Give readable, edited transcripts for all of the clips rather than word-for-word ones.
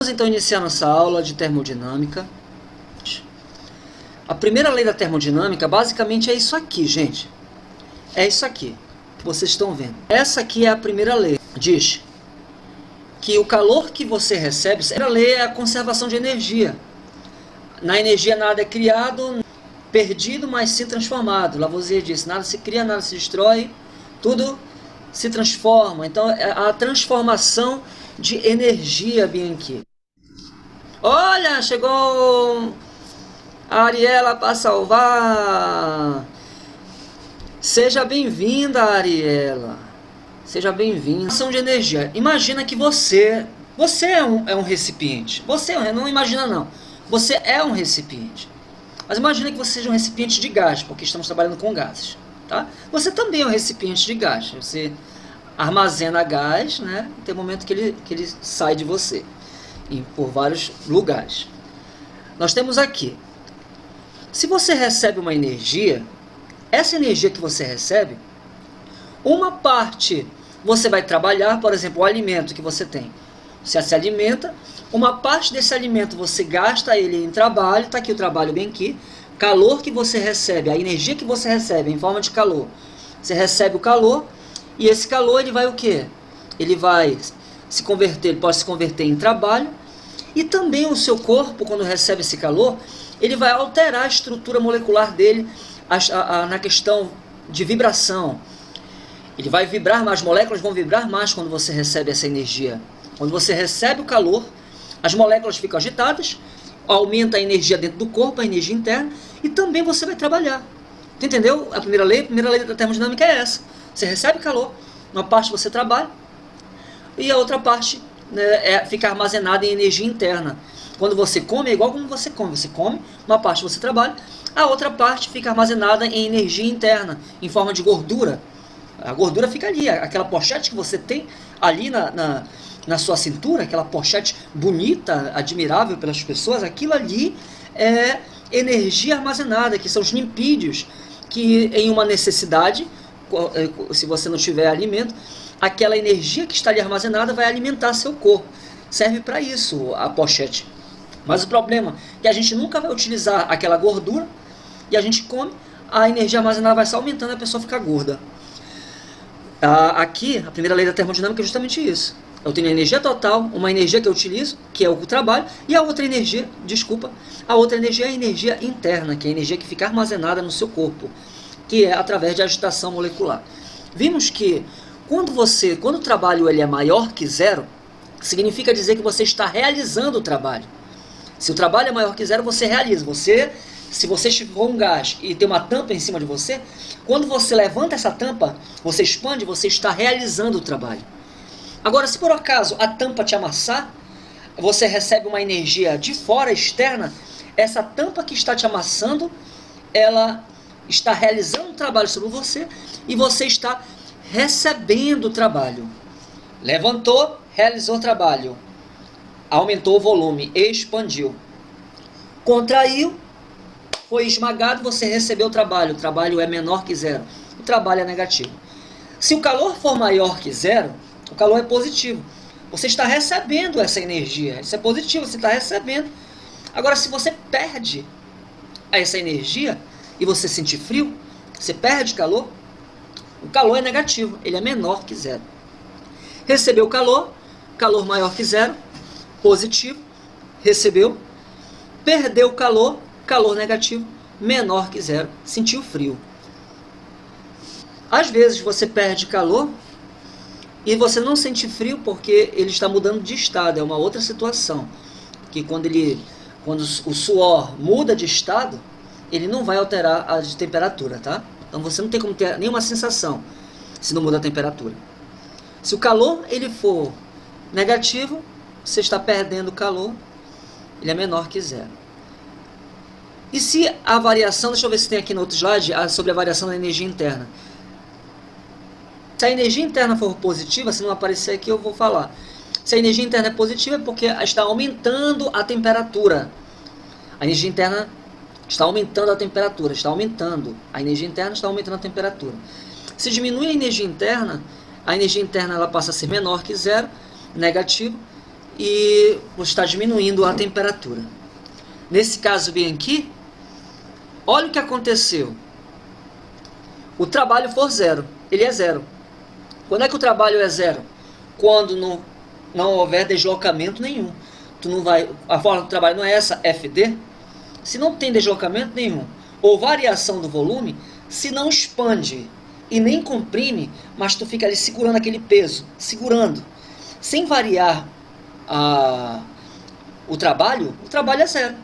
Vamos então iniciar nossa aula de termodinâmica. A primeira lei da termodinâmica basicamente é isso aqui, gente. É isso aqui que vocês estão vendo. Essa aqui é a primeira lei. Diz que o calor que você recebe, a primeira lei é a conservação de energia. Na energia nada é criado, perdido, mas sim transformado. Lavoisier disse, nada se cria, nada se destrói, tudo se transforma. Então, é a transformação de energia, Bianchi. Olha, chegou a Ariela para salvar. Seja bem-vinda, Ariela. Seja bem-vinda. Ação de energia. Imagina que você é um recipiente. Não imagina não. Você é um recipiente. Mas imagina que você seja um recipiente de gás, porque estamos trabalhando com gases. Tá? Você também é um recipiente de gás. Você armazena gás, né? Tem um momento que ele sai de você. Por vários lugares. Nós temos aqui. Se você recebe uma energia, essa energia que você recebe, uma parte você vai trabalhar, por exemplo, o alimento que você tem. Você se alimenta, uma parte desse alimento você gasta ele em trabalho, está aqui o trabalho bem aqui, calor que você recebe, a energia que você recebe em forma de calor. Você recebe o calor e esse calor ele vai o quê? Ele vai se converter, ele pode se converter em trabalho e também o seu corpo, quando recebe esse calor, ele vai alterar a estrutura molecular dele na questão de vibração. Ele vai vibrar mais, as moléculas vão vibrar mais quando você recebe essa energia. Quando você recebe o calor, as moléculas ficam agitadas, aumenta a energia dentro do corpo, a energia interna, e também você vai trabalhar. Entendeu? A primeira lei da termodinâmica é essa. Você recebe calor, uma parte você trabalha, e a outra parte, né, fica armazenada em energia interna. Quando você come, é igual como você come. Você come, uma parte você trabalha, a outra parte fica armazenada em energia interna, em forma de gordura. A gordura fica ali, aquela pochete que você tem ali na sua cintura, aquela pochete bonita, admirável pelas pessoas, aquilo ali é energia armazenada, que são os lipídios, que em uma necessidade, se você não tiver alimento, aquela energia que está ali armazenada vai alimentar seu corpo. Serve para isso a pochete. Mas o problema é que a gente nunca vai utilizar aquela gordura e a gente come, a energia armazenada vai só aumentando e a pessoa fica gorda. Aqui, a primeira lei da termodinâmica é justamente isso. Eu tenho a energia total, uma energia que eu utilizo, que é o trabalho, e a outra energia, a outra energia é a energia interna, que é a energia que fica armazenada no seu corpo, que é através de agitação molecular. Vimos que quando o trabalho ele é maior que zero, significa dizer que você está realizando o trabalho. Se o trabalho é maior que zero, você realiza. Se você for um gás e tem uma tampa em cima de você, quando você levanta essa tampa, você expande, você está realizando o trabalho. Agora, se por acaso a tampa te amassar, você recebe uma energia de fora, externa, essa tampa que está te amassando, ela está realizando um trabalho sobre você e você está recebendo o trabalho. Levantou, realizou o trabalho. Aumentou o volume, expandiu. Contraiu, foi esmagado, você recebeu o trabalho é menor que zero. O trabalho é negativo. Se o calor for maior que zero, o calor é positivo. Você está recebendo essa energia, isso é positivo, você está recebendo. Agora, se você perde essa energia e você sentir frio, você perde calor, o calor é negativo, ele é menor que zero. Recebeu calor maior que zero, positivo, recebeu, perdeu calor negativo, menor que zero, sentiu frio. Às vezes você perde calor e você não sente frio porque ele está mudando de estado, é uma outra situação. Que quando o suor muda de estado, ele não vai alterar a de temperatura, tá? Então você não tem como ter nenhuma sensação se não muda a temperatura. Se o calor ele for negativo, você está perdendo calor, ele é menor que zero. E se a variação, deixa eu ver se tem aqui no outro slide, sobre a variação da energia interna. Se a energia interna for positiva, se não aparecer aqui eu vou falar. Se a energia interna é positiva é porque está aumentando a temperatura. A energia interna está aumentando a temperatura, a energia interna está aumentando a temperatura. Se diminui a energia interna ela passa a ser menor que zero, negativo, e você está diminuindo a temperatura. Nesse caso bem aqui, olha o que aconteceu. O trabalho for zero, ele é zero. Quando é que o trabalho é zero? Quando não houver deslocamento nenhum. Tu não vai, a forma do trabalho não é essa, FD? Se não tem deslocamento nenhum, ou variação do volume, se não expande e nem comprime, mas tu fica ali segurando aquele peso, segurando, sem variar o trabalho é zero.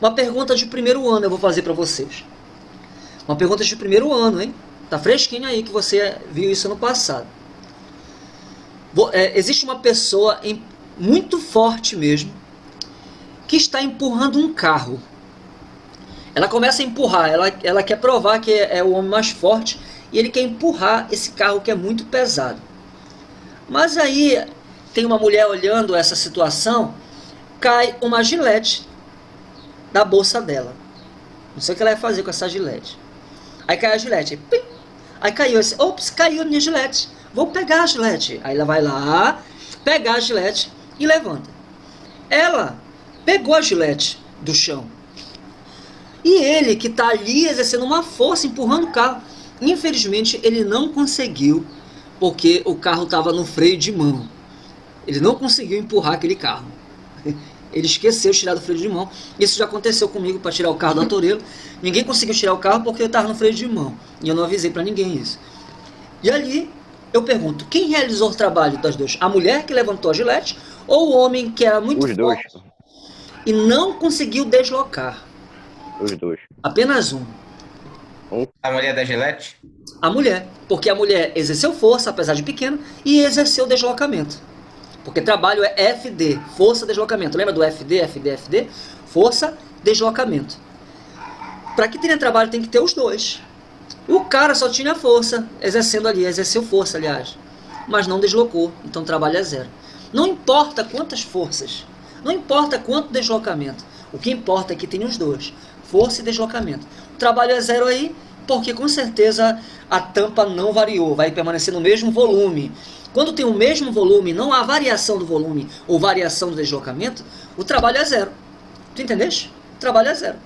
Uma pergunta de primeiro ano eu vou fazer para vocês. Uma pergunta de primeiro ano, hein? Tá fresquinho aí que você viu isso no passado. Existe uma pessoa muito forte mesmo, que está empurrando um carro. Ela começa a empurrar, ela quer provar que é o homem mais forte, e ele quer empurrar esse carro que é muito pesado. Mas aí tem uma mulher olhando essa situação, cai uma gilete da bolsa dela. Não sei o que ela vai fazer com essa gilete. Aí cai a gilete, aí caiu esse, ops, caiu a minha gilete, vou pegar a gilete. Aí ela vai lá, pegar a gilete e levanta. Ela pegou a gilete do chão. E ele que está ali exercendo uma força, empurrando o carro, infelizmente ele não conseguiu, porque o carro estava no freio de mão. Ele não conseguiu empurrar aquele carro. Ele esqueceu de tirar do freio de mão. Isso já aconteceu comigo para tirar o carro do atoreiro. Ninguém conseguiu tirar o carro porque eu estava no freio de mão. E eu não avisei para ninguém isso. E ali eu pergunto, quem realizou o trabalho das duas? A mulher que levantou a gilete ou o homem que era muito forte e não conseguiu deslocar? Os dois. Apenas um. A mulher da gilete? A mulher. Porque a mulher exerceu força, apesar de pequena, e exerceu deslocamento. Porque trabalho é FD, força, deslocamento. Lembra do FD, FD, FD? Força, deslocamento. Para que tenha trabalho tem que ter os dois. O cara só tinha força, exerceu força, aliás. Mas não deslocou, então o trabalho é zero. Não importa quantas forças, não importa quanto deslocamento. O que importa é que tem os dois, força e deslocamento. O trabalho é zero aí, porque com certeza a tampa não variou, vai permanecer no mesmo volume. Quando tem o mesmo volume, não há variação do volume ou variação do deslocamento, o trabalho é zero. Tu entendeste? O trabalho é zero.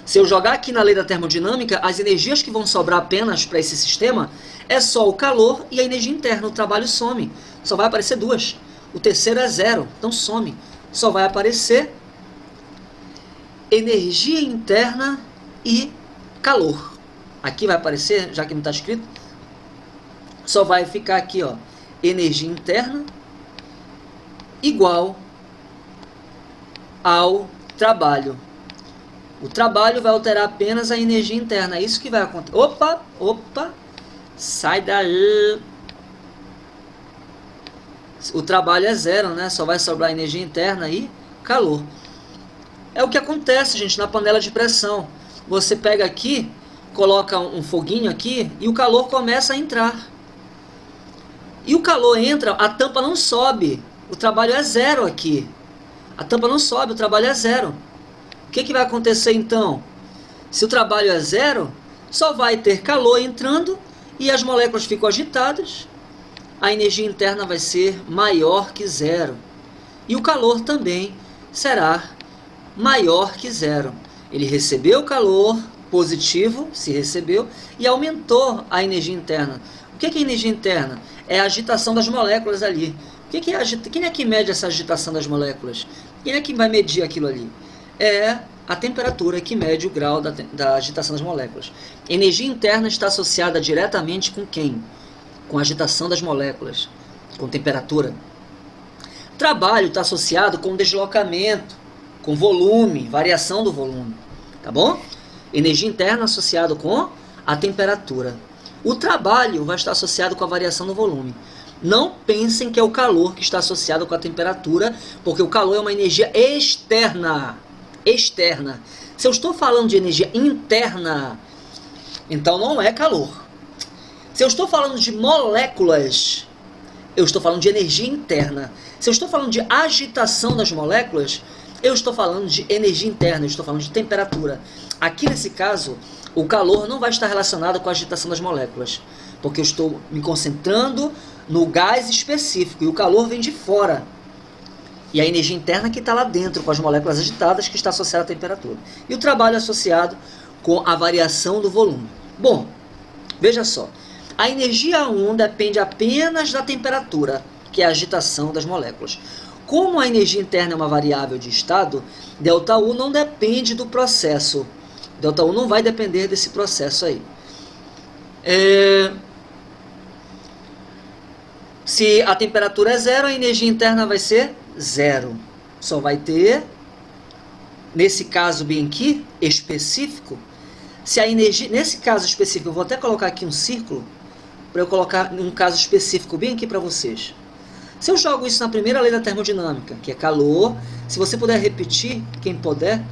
Se eu jogar aqui na lei da termodinâmica, as energias que vão sobrar apenas para esse sistema é só o calor e a energia interna. O trabalho some. Só vai aparecer duas. O terceiro é zero, então some. Só vai aparecer energia interna e calor. Aqui vai aparecer, já que não está escrito, só vai ficar aqui, ó, energia interna igual ao trabalho. O trabalho vai alterar apenas a energia interna. É isso que vai acontecer. Opa, sai daí. O trabalho é zero, né? Só vai sobrar energia interna e calor. É o que acontece, gente, na panela de pressão. Você pega aqui, coloca um foguinho aqui e o calor começa a entrar. E o calor entra, a tampa não sobe. O trabalho é zero aqui. A tampa não sobe, o trabalho é zero. O que vai acontecer então? Se o trabalho é zero, só vai ter calor entrando e as moléculas ficam agitadas. A energia interna vai ser maior que zero. E o calor também será maior que zero. Ele recebeu qualor positivo, se recebeu, e aumentou a energia interna. O que é energia interna? É a agitação das moléculas ali. Quem é que mede essa agitação das moléculas? Quem é que vai medir aquilo ali? É a temperatura que mede o grau da agitação das moléculas. Energia interna está associada diretamente com quem? Com a agitação das moléculas, com temperatura. Trabalho está associado com deslocamento, com volume, variação do volume. Tá bom? Energia interna associado com a temperatura. O trabalho vai estar associado com a variação do volume. Não pensem que é o calor que está associado com a temperatura, porque o calor é uma energia externa. Externa. Se eu estou falando de energia interna, então não é calor. Se eu estou falando de moléculas, eu estou falando de energia interna. Se eu estou falando de agitação das moléculas, eu estou falando de energia interna, eu estou falando de temperatura. Aqui nesse caso, o calor não vai estar relacionado com a agitação das moléculas, porque eu estou me concentrando no gás específico e o calor vem de fora. E a energia interna que está lá dentro, com as moléculas agitadas, que está associada à temperatura. E o trabalho associado com a variação do volume. Bom, veja só. A energia 1 depende apenas da temperatura, que é a agitação das moléculas. Como a energia interna é uma variável de estado, ΔU não depende do processo. ΔU não vai depender desse processo aí. Se a temperatura é zero, a energia interna vai ser zero. Só vai ter, nesse caso bem aqui, específico, se a energia, nesse caso específico, eu vou até colocar aqui um círculo, para eu colocar um caso específico bem aqui para vocês. Se eu jogo isso na primeira lei da termodinâmica, que é calor, se você puder repetir, quem puder,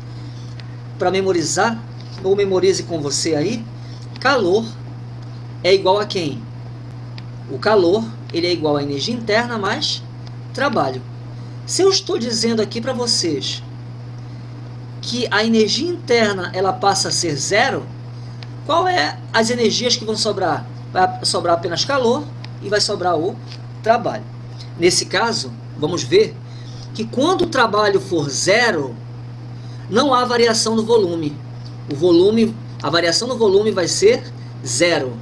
para memorizar, ou memorize com você aí, calor é igual a quem? O calor, ele é igual a energia interna mais trabalho. Se eu estou dizendo aqui para vocês que a energia interna ela passa a ser zero, qual é as energias que vão sobrar? Vai sobrar apenas calor e vai sobrar o trabalho. Nesse caso, vamos ver que quando o trabalho for zero, não há variação no volume. A variação no volume vai ser zero.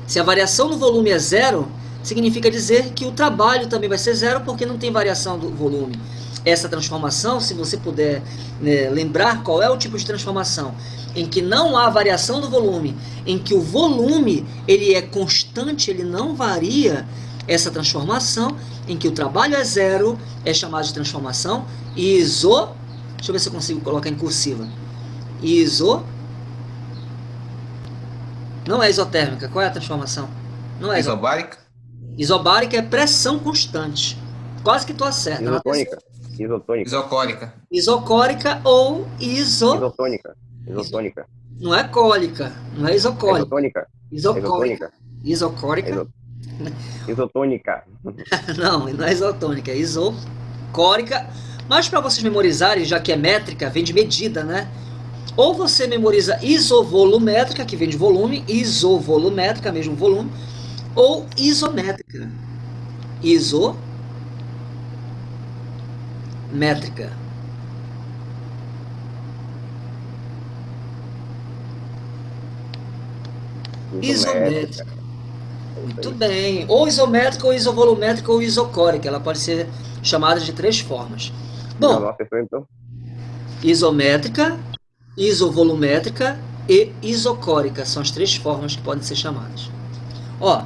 Se a variação no volume é zero, significa dizer que o trabalho também vai ser zero, porque não tem variação do volume. Essa transformação, se você puder lembrar qual é o tipo de transformação em que não há variação do volume, em que o volume ele é constante, ele não varia, essa transformação em que o trabalho é zero é chamada de transformação deixa eu ver se eu consigo colocar em cursiva. Não é isotérmica. Qual é a transformação? Não é isobárica. Isobárica é pressão constante. Quase que tu acerta. Isotônica. Isocórica. Isocórica ou Isotônica. Não é cólica, não é isocólica. Isotônica. Isocórica. Isotônica. Não é isotônica, é isocórica. Mas para vocês memorizarem, já que é métrica, vem de medida, né? Ou você memoriza isovolumétrica, que vem de volume, isovolumétrica, mesmo volume, ou isométrica. Isométrica. Isométrica. Muito bem. Ou isométrica, ou isovolumétrica, ou isocórica. Ela pode ser chamada de 3 formas. Bom, isométrica, isovolumétrica e isocórica são as 3 formas que podem ser chamadas. Ó,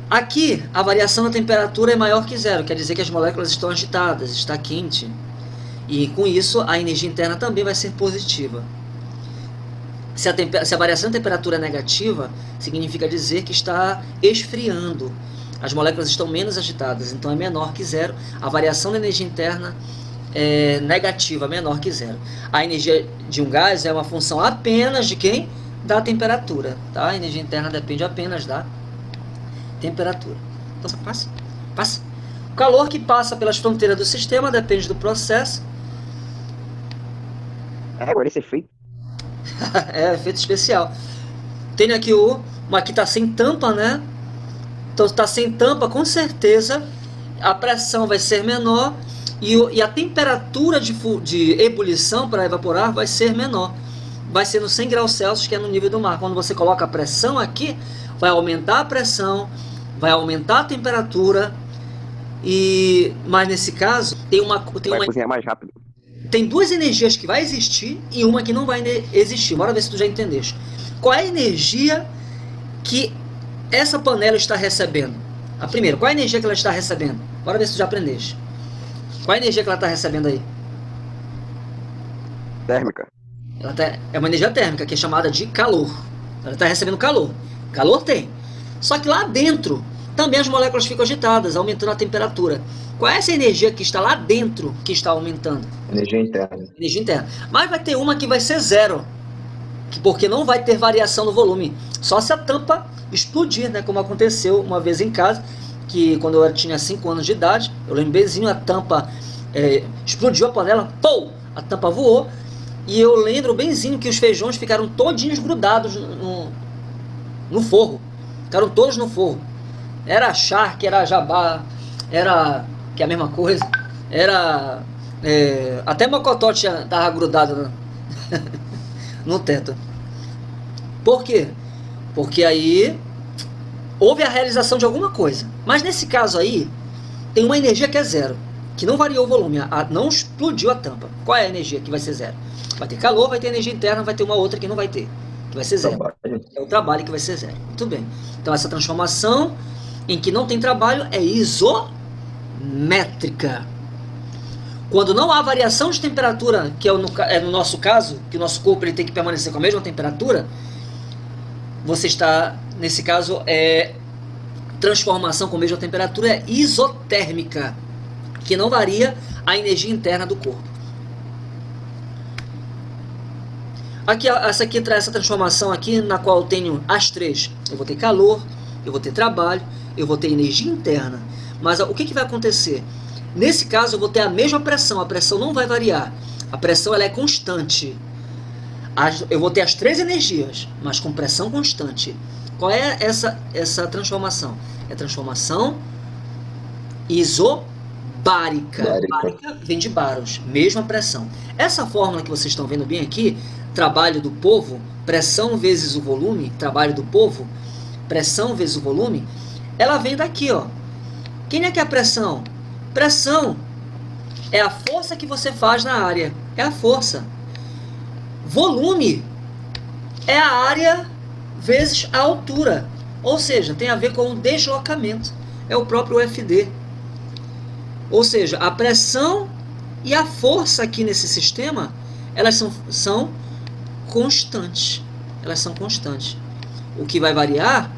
aqui a variação da temperatura é maior que zero, quer dizer que as moléculas estão agitadas, está quente. E com isso a energia interna também vai ser positiva. Se a variação da temperatura é negativa, significa dizer que está esfriando. As moléculas estão menos agitadas, então é menor que zero. A variação da energia interna é negativa, menor que zero. A energia de um gás é uma função apenas de quem? Da temperatura. Tá? A energia interna depende apenas da temperatura. Então, passa. O calor que passa pelas fronteiras do sistema depende do processo. Agora esse efeito. É, efeito especial. Tem aqui aqui está sem tampa, né? Então está sem tampa, com certeza a pressão vai ser menor e a temperatura de ebulição para evaporar vai ser menor. Vai ser no 100 graus Celsius, que é no nível do mar. Quando você coloca a pressão aqui, vai aumentar a pressão, vai aumentar a temperatura, mas nesse caso vai cozinhar mais rápido. Tem 2 energias que vai existir e uma que não vai existir. Bora ver se tu já entendeste. Qual é a energia que essa panela está recebendo? A primeira, qual é a energia que ela está recebendo? Bora ver se tu já aprendeste. Qual é a energia que ela está recebendo aí? Térmica. É uma energia térmica, que é chamada de calor. Ela está recebendo calor. Calor tem. Só que lá dentro, também as moléculas ficam agitadas, aumentando a temperatura. Qual é essa energia que está lá dentro que está aumentando? Energia interna. Energia interna. Mas vai ter uma que vai ser zero, porque não vai ter variação no volume. Só se a tampa explodir, né? Como aconteceu uma vez em casa, que quando eu tinha 5 anos de idade, eu lembro benzinho, a tampa explodiu a panela, pô! A tampa voou, e eu lembro benzinho que os feijões ficaram todinhos grudados no forro. Ficaram todos no forro. Era charque, era jabá, era... que é a mesma coisa, Era... até Mocotó tava grudado no teto. Por quê? Porque aí houve a realização de alguma coisa. Mas nesse caso aí, tem uma energia que é zero, que não variou o volume, não explodiu a tampa. Qual é a energia que vai ser zero? Vai ter calor, vai ter energia interna, vai ter uma outra que não vai ter, que vai ser zero. É o trabalho que vai ser zero. Muito bem. Então essa transformação em que não tem trabalho é isométrica. Quando não há variação de temperatura, que é no nosso caso, que o nosso corpo ele tem que permanecer com a mesma temperatura, você está, nesse caso, transformação com a mesma temperatura é isotérmica, que não varia a energia interna do corpo. Aqui, essa aqui traz essa transformação aqui, na qual eu tenho as três. Eu vou ter calor, eu vou ter trabalho, eu vou ter energia interna. Mas o que vai acontecer? Nesse caso eu vou ter a mesma pressão, a pressão não vai variar. A pressão ela é constante. Eu vou ter as três energias, mas com pressão constante. Qual é essa transformação? É transformação isobárica. Bárica vem de baros, mesma pressão. Essa fórmula que vocês estão vendo bem aqui, trabalho do povo, pressão vezes o volume, trabalho do povo, pressão vezes o volume, ela vem daqui, ó. Quem é que é a pressão? Pressão é a força que você faz na área, é a força. Volume é a área vezes a altura, ou seja, tem a ver com o deslocamento, é o próprio FD. Ou seja, a pressão e a força aqui nesse sistema, elas são constantes. Elas são constantes. O que vai variar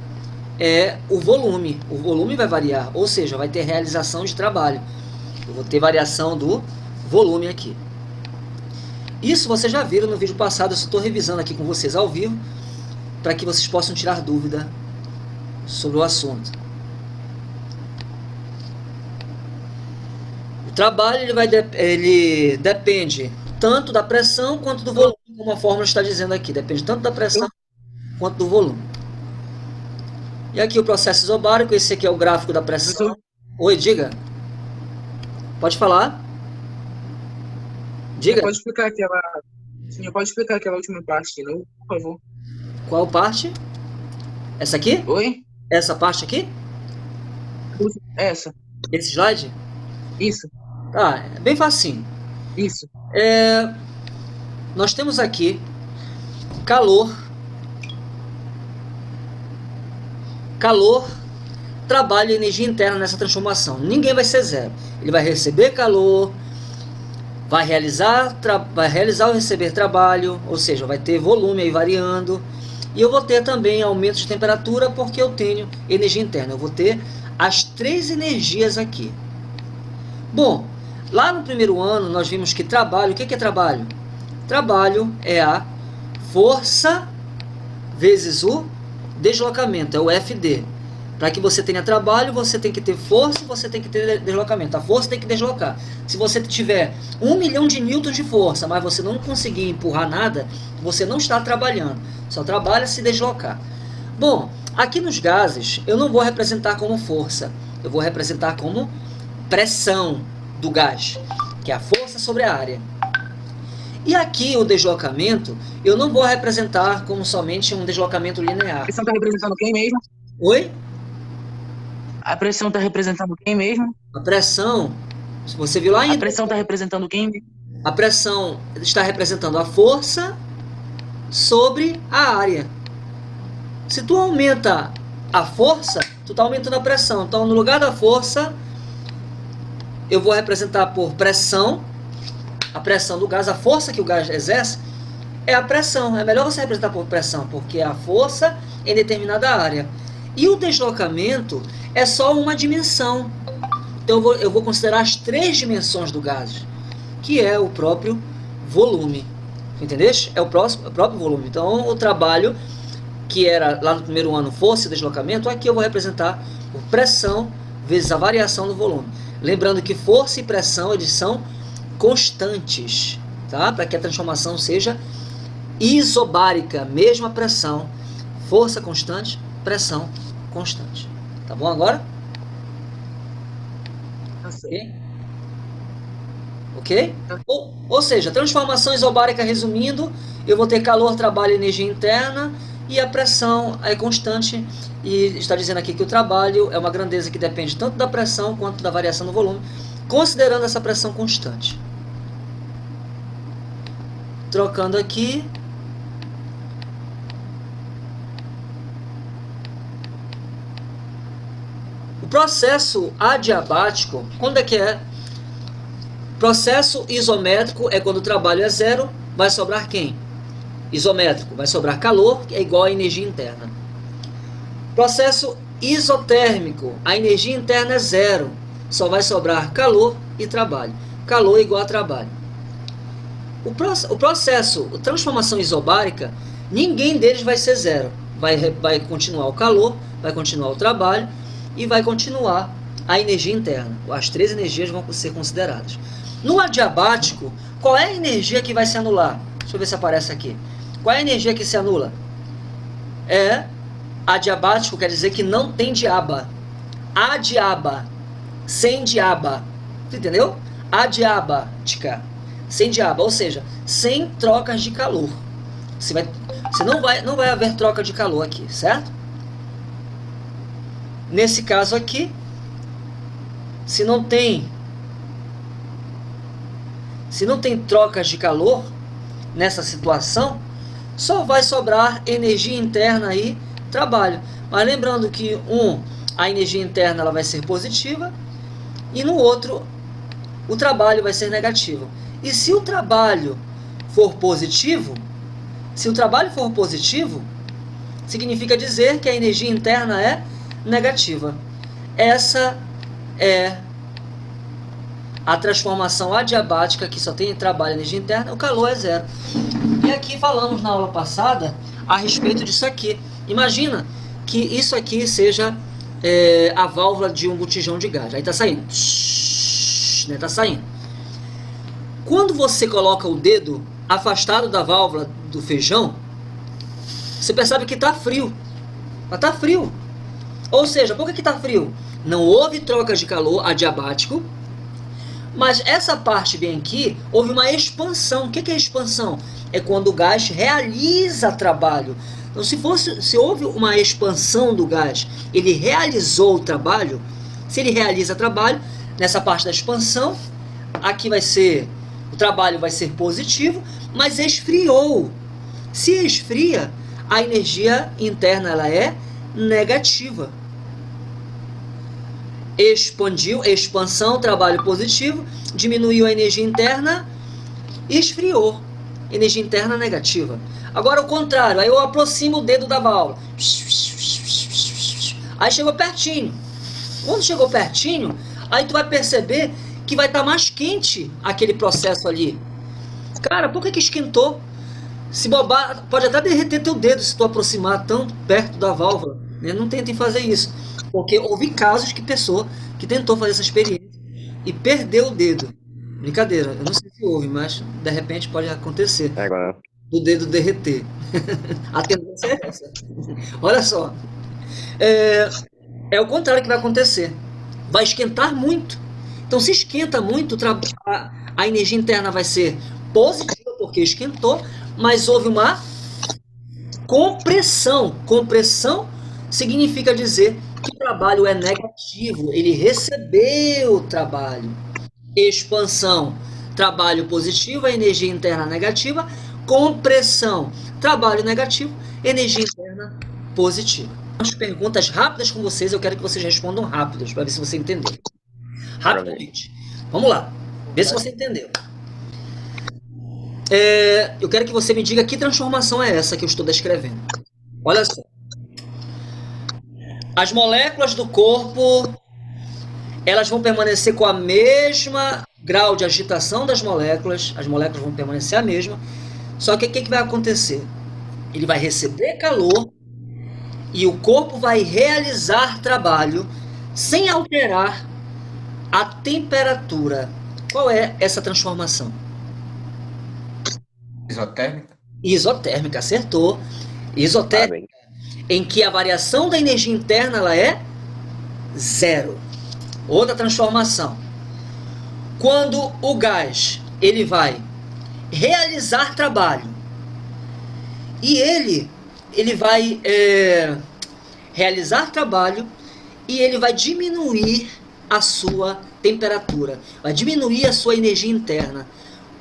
é o volume. O volume vai variar, ou seja, vai ter realização de trabalho. Eu vou ter variação do volume aqui. Isso vocês já viram no vídeo passado, eu só estou revisando aqui com vocês ao vivo, para que vocês possam tirar dúvida sobre o assunto. O trabalho ele depende tanto da pressão quanto do volume, como a fórmula está dizendo aqui. Depende tanto da pressão quanto do volume. E aqui o processo isobárico, esse aqui é o gráfico da pressão. Oi, diga. Pode falar. Diga. Pode explicar aquela última parte de novo, por favor. Qual parte? Essa aqui? Oi? Essa parte aqui? Essa. Esse slide? Isso. Ah, é bem facinho. Isso. Nós temos aqui calor, trabalho e energia interna nessa transformação. Ninguém vai ser zero. Ele vai receber calor, vai realizar ou receber trabalho, ou seja, vai ter volume aí variando. E eu vou ter também aumento de temperatura porque eu tenho energia interna. Eu vou ter as três energias aqui. Bom, lá no primeiro ano nós vimos que trabalho, o que é trabalho? Trabalho é a força vezes o deslocamento, é o FD. Para que você tenha trabalho, você tem que ter força e você tem que ter deslocamento. A força tem que deslocar. Se você tiver 1 milhão de newtons de força, mas você não conseguir empurrar nada, você não está trabalhando. Só trabalha se deslocar. Bom, aqui nos gases, eu não vou representar como força. Eu vou representar como pressão do gás, que é a força sobre a área. E aqui o deslocamento, eu não vou representar como somente um deslocamento linear. A pressão está representando quem mesmo? Oi? A pressão está representando quem mesmo? A pressão, se você viu lá ainda. A pressão está representando quem? A pressão está representando a força sobre a área. Se tu aumenta a força, tu está aumentando a pressão. Então, no lugar da força, eu vou representar por pressão. A pressão do gás, a força que o gás exerce, é a pressão. É melhor você representar por pressão, porque é a força em determinada área. E o deslocamento é só uma dimensão. Então eu vou considerar as três dimensões do gás, que é o próprio volume. Entendeste? É o próprio volume. Então o trabalho, que era lá no primeiro ano força e deslocamento, aqui eu vou representar por pressão vezes a variação do volume. Lembrando que força e pressão eles são constantes, tá? Para que a transformação seja isobárica, mesma pressão, força constante, pressão constante. Tá bom agora? Okay. ok? Ou seja, transformação isobárica, resumindo, eu vou ter calor, trabalho e energia interna, e a pressão é constante, e está dizendo aqui que o trabalho é uma grandeza que depende tanto da pressão quanto da variação do volume, considerando essa pressão constante. Trocando aqui. O processo adiabático, quando é que é? Processo isométrico é quando o trabalho é zero, vai sobrar quem? Isométrico, vai sobrar calor, que é igual a energia interna. Processo isotérmico, a energia interna é zero, só vai sobrar calor e trabalho. Calor é igual a trabalho. O processo, a transformação isobárica, ninguém deles vai ser zero. Vai continuar o calor, vai continuar o trabalho e vai continuar a energia interna. As três energias vão ser consideradas. No adiabático, qual é a energia que vai se anular? Deixa eu ver se aparece aqui. Qual é a energia que se anula? Adiabático quer dizer que não tem diaba. Adiaba, sem diaba. Entendeu? Adiabática, sem diaba, ou seja, sem trocas de calor. Não vai haver troca de calor aqui, certo? Nesse caso aqui, se não tem trocas de calor, nessa situação, só vai sobrar energia interna e trabalho. Mas lembrando que a energia interna ela vai ser positiva e no outro o trabalho vai ser negativo. E se o trabalho for positivo, significa dizer que a energia interna é negativa. Essa é a transformação adiabática, que só tem trabalho e energia interna, o calor é zero. E aqui falamos na aula passada a respeito disso aqui. Imagina que isso aqui seja a válvula de um botijão de gás. Aí está saindo. Está saindo. Quando você coloca o dedo afastado da válvula do feijão, você percebe que está frio. Mas está frio. Ou seja, por que está frio? Não houve troca de calor adiabático, mas essa parte bem aqui, houve uma expansão. O que é expansão? É quando o gás realiza trabalho. Então, se houve uma expansão do gás, ele realizou o trabalho. Se ele realiza trabalho, nessa parte da expansão, aqui o trabalho vai ser positivo, mas esfriou. Se esfria, a energia interna ela é negativa. Expandiu, expansão, trabalho positivo, diminuiu a energia interna, esfriou, energia interna negativa. Agora o contrário, aí eu aproximo o dedo da válvula, aí chegou pertinho. Quando chegou pertinho, aí tu vai perceber que vai estar mais quente aquele processo ali. Cara, por que esquentou? Se bobar, pode até derreter teu dedo se tu aproximar tão perto da válvula. Não tentem fazer isso. Porque houve casos que pessoa que tentou fazer essa experiência e perdeu o dedo. Brincadeira, eu não sei se houve, mas de repente pode acontecer. Do dedo derreter. A tendência é essa. Olha só. É o contrário que vai acontecer. Vai esquentar muito. Então se esquenta muito, a energia interna vai ser positiva porque esquentou, mas houve uma compressão. Compressão significa dizer que o trabalho é negativo, ele recebeu o trabalho. Expansão, trabalho positivo, energia interna negativa. Compressão, trabalho negativo, energia interna positiva. Umas perguntas rápidas com vocês, eu quero que vocês respondam rápidas, para ver se você entendeu. Rapidamente. Vamos lá, vê se você entendeu. Eu quero que você me diga que transformação é essa que eu estou descrevendo. Olha só. As moléculas do corpo, elas vão permanecer com a mesma grau de agitação das moléculas, as moléculas vão permanecer a mesma, só que o que vai acontecer? Ele vai receber calor e o corpo vai realizar trabalho sem alterar a temperatura. Qual é essa transformação? Isotérmica? Isotérmica, acertou. Isotérmica, em que a variação da energia interna ela é zero. Outra transformação. Quando o gás ele vai realizar trabalho e ele vai realizar trabalho e ele vai diminuir a sua temperatura, vai diminuir a sua energia interna.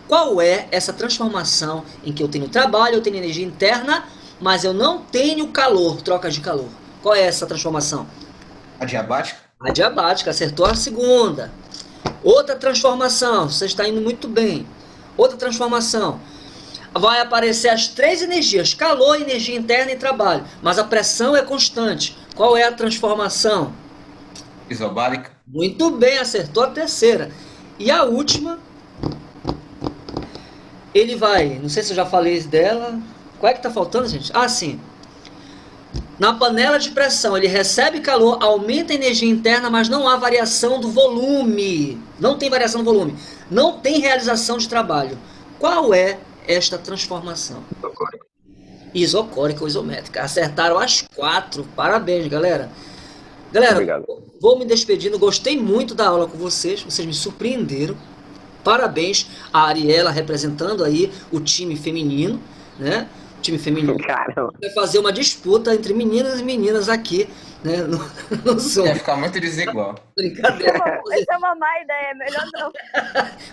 Qual é essa transformação em que eu tenho trabalho, eu tenho energia interna, mas eu não tenho calor, troca de calor? Qual é essa transformação? Adiabática? Adiabática, acertou a segunda. Outra transformação, você está indo muito bem. Outra transformação, vai aparecer as três energias, calor, energia interna e trabalho, mas a pressão é constante. Qual é a transformação? Isobárica? Muito bem, acertou a terceira. E a última, ele vai, não sei se eu já falei dela, qual é que está faltando, gente? Ah, sim. Na panela de pressão, ele recebe calor, aumenta a energia interna, mas não há variação do volume. Não tem variação do volume. Não tem realização de trabalho. Qual é esta transformação? Isocórica. Isocórica ou isométrica. Acertaram as 4. Parabéns, galera. Galera, Obrigado. Vou me despedindo. Gostei muito da aula com vocês. Vocês me surpreenderam. Parabéns a Ariela representando aí o time feminino, né? O time feminino. Caramba. Vai fazer uma disputa entre meninas e meninas aqui, né? No Zoom. Vai ficar muito desigual. Brincadeira. Essa é uma má ideia, melhor não.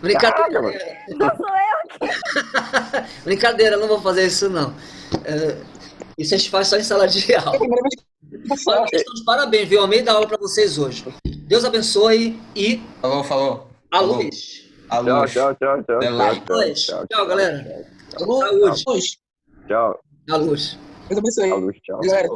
Brincadeira. Não sou eu aqui. Brincadeira, não vou fazer isso não. Isso a gente faz só em sala de aula. Parabéns, viu? Amei dar aula para vocês hoje. Deus abençoe e... Falou. A luz. A luz. Tchau. Tchau, galera. Alô? Saúde. Tchau. A luz. Eu também sou aí. Tchau. Galera,